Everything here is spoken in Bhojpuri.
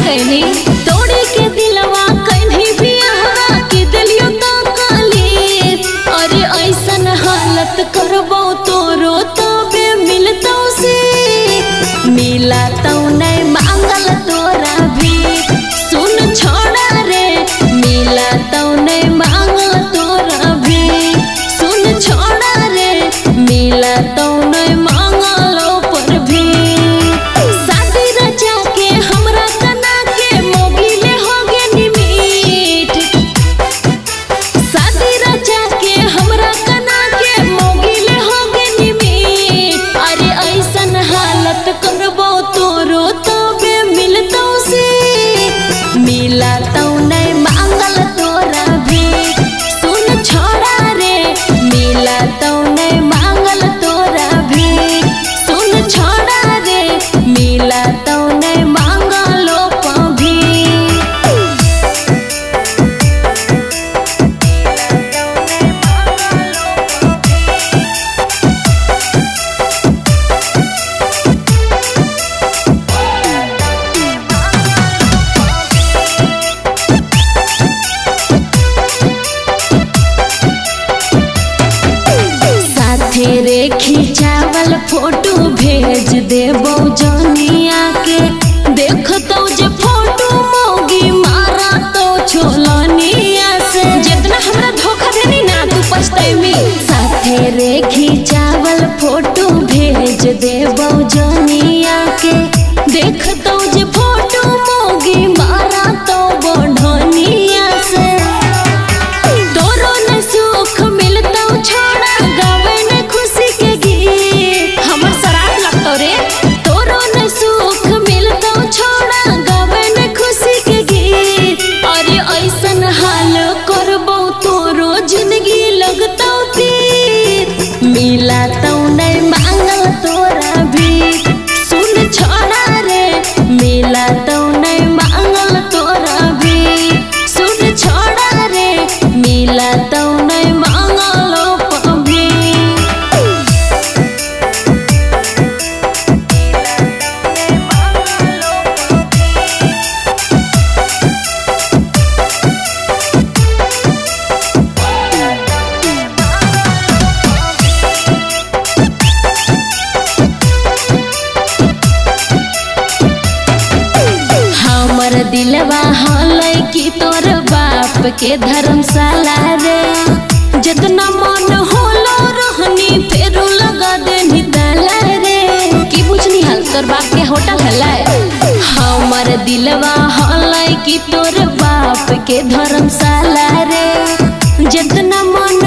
कहनी तोड़े के दिलवा कहीं भी आहवा के दिलियो तो काली। अरे ऐसन हालत करबो तोरो तबे मिलतो से मिला तो नहीं मांगल तोरा भी सुन छोड़ा रे मिला तो नहीं मांगल तोरा भी सुन छोड़ा रे मिला तो नहीं मांगलो पर भी शादी रचा के हमरा कना के मोगिले हो गे निमीठ शादी रचा के हमरा कना के मोगिले हो गे निमीठ। अरे ऐसन हालत करबो तोरो तबे मिलतो से मिला तो नहीं मांगल तोरा भी सुन छोड़ा रे मिला तो नहीं मांगल तोरा भी सुन छोड़ा रे मिला तो नहीं मांगलो भी। साथे रे खिंचावल फोटो भेज देबो जनिया के देखतो जे फोटो मोगी मारा तो छोलनिया से जितना हमरा धोखा देनी ना तू पछतैमी। साथे रे खिंचावल फोटो भेज देबो जनिया के देखतो जे फोटो मोगी मारा तो बढ़निया से तोरो न सुख मिलतो छोड़ा गावे न खुशी के गीत हमर शराब लगतो रे तोरो न सुख मिलतो छोड़ा गावे न खुशी के गीत। अरे ऐसन हाल करबो तोरो जिंदगी लगतो तीर मिला तो नहीं मांगल तोरा भी सुन छोड़ा रे मिला तो नहीं मांगल तोरा भी सुन छोड़ा रे मिला तो नहीं मांगलो भी। हमर दिलवा हलै कि तोर बाप के धर्मशाला रे जितना मन होलो रहनी फेरू लगा देनी ताला रे की बुझनी हाल तोर बाप के होटल हलै। हमर दिलवा हलै कि तोर बाप के धर्मशाला रे जितना मन